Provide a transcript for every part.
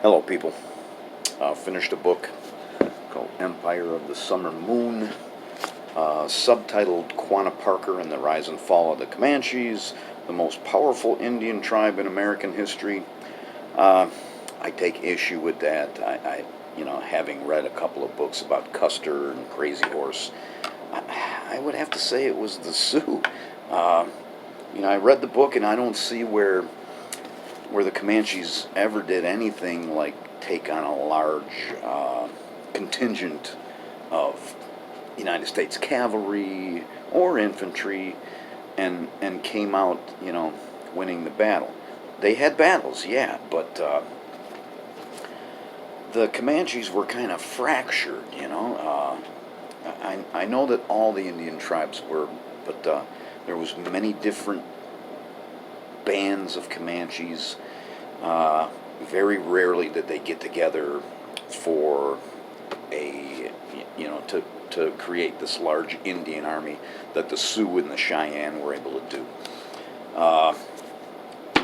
Hello, people. Finished a book called Empire of the Summer Moon, subtitled Quanah and the Rise and Fall of the Comanches, the most powerful Indian tribe in American history. I take issue with that. Having read a couple of books about Custer and Crazy Horse, I would have to say it was the Sioux. I read the book and I don't see where the Comanches ever did anything like take on a large contingent of United States cavalry or infantry and came out, winning the battle. They had battles, yeah, but the Comanches were kind of fractured. I know that all the Indian tribes were, but there was many different bands of Comanches. Very rarely did they get together for to create this large Indian army that the Sioux and the Cheyenne were able to do.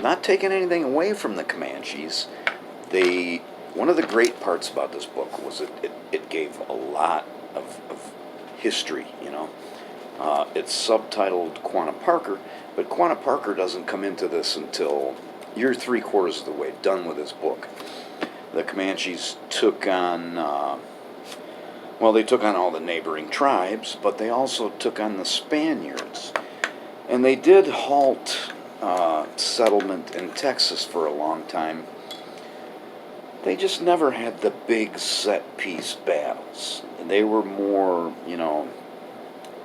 Not taking anything away from the Comanches, one of the great parts about this book was it gave a lot of history. It's subtitled Quanah, but Quanah doesn't come into this until you're 3/4 of the way done with this book. The Comanches took on, they took on all the neighboring tribes, but they also took on the Spaniards. And they did halt settlement in Texas for a long time. They just never had the big set-piece battles. They were more,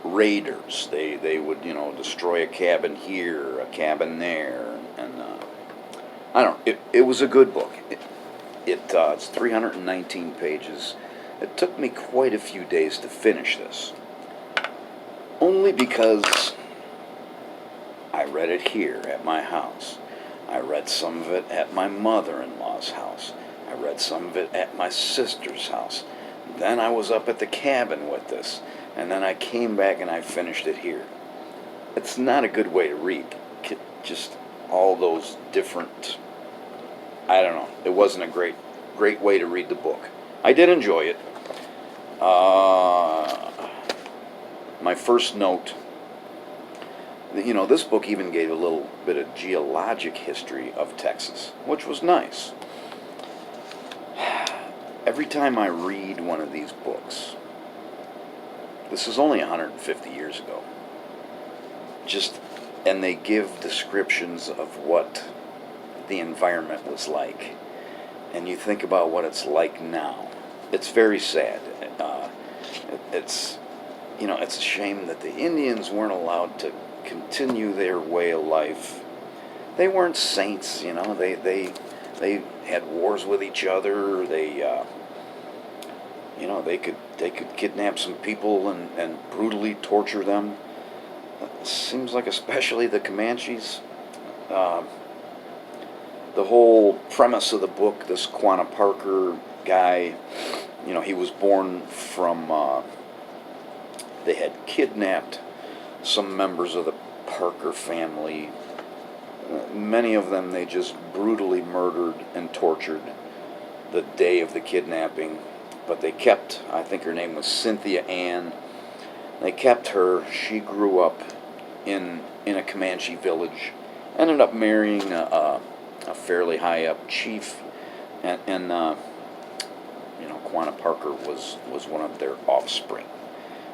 raiders. They would, destroy a cabin here, a cabin there, and I don't know. It was a good book. It's 319 pages. It took me quite a few days to finish this. Only because I read it here at my house. I read some of it at my mother-in-law's house. I read some of it at my sister's house. Then I was up at the cabin with this. And then I came back and I finished it here. It's not a good way to read. Just all those different... I don't know. It wasn't a great way to read the book. I did enjoy it. My first note, this book even gave a little bit of geologic history of Texas, which was nice. Every time I read one of these books, this is only 150 years ago, and they give descriptions of what the environment was like, and you think about what it's like now. It's very sad. It's a shame that the Indians weren't allowed to continue their way of life. They weren't saints, They had wars with each other. They could kidnap some people and brutally torture them. It seems like especially the Comanches. The whole premise of the book, this Quanah guy, he was born from, they had kidnapped some members of the Parker family. Many of them they just brutally murdered and tortured the day of the kidnapping. But they kept, I think her name was Cynthia Ann, they kept her. She grew up in a Comanche village, ended up marrying a fairly high-up chief, and Quanah was one of their offspring.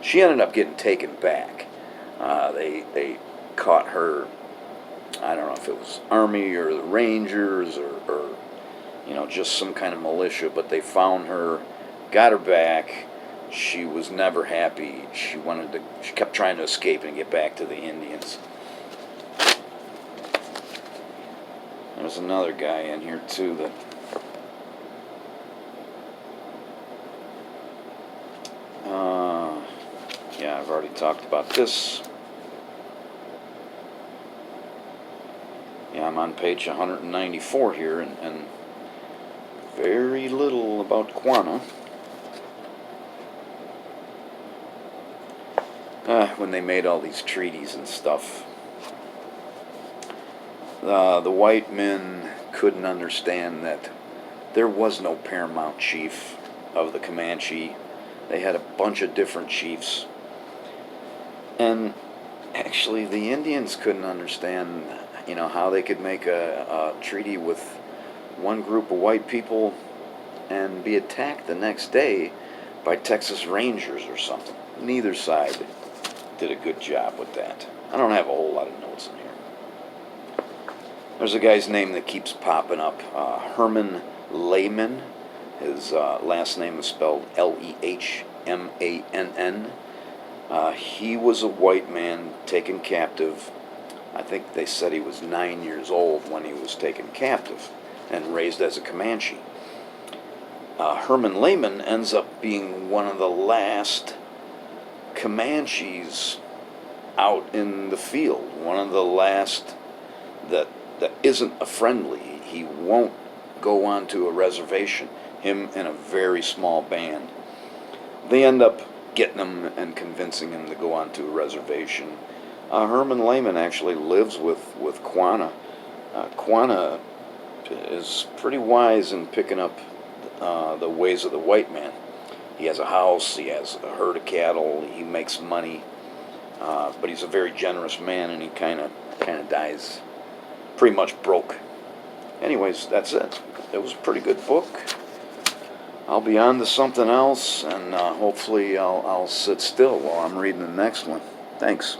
She ended up getting taken back. They caught her, I don't know if it was Army or the Rangers or just some kind of militia, but they found her, got her back. She was never happy. She kept trying to escape and get back to the Indians. There's another guy in here too that I've already talked about this. Yeah, I'm on page 194 here, and very little about Quanah. When they made all these treaties and stuff, the white men couldn't understand that there was no paramount chief of the Comanche. They had a bunch of different chiefs. And actually, the Indians couldn't understand, how they could make a treaty with one group of white people and be attacked the next day by Texas Rangers or something. Neither side did a good job with that. I don't have a whole lot of notes in here. There's a guy's name that keeps popping up, Herman Lehman. His last name is spelled Lehmann. He was a white man taken captive. I think they said he was 9 years old when he was taken captive and raised as a Comanche. Herman Lehman ends up being one of the last Comanches out in the field, one of the last that isn't a friendly. He won't go onto a reservation, him and a very small band. They end up getting him and convincing him to go onto a reservation. Herman Lehman actually lives with Quanah. Quanah is pretty wise in picking up the ways of the white man. He has a house, he has a herd of cattle, he makes money, but he's a very generous man, and he kind of dies pretty much broke. Anyways, that's it. It was a pretty good book. I'll be on to something else, and hopefully I'll sit still while I'm reading the next one. Thanks.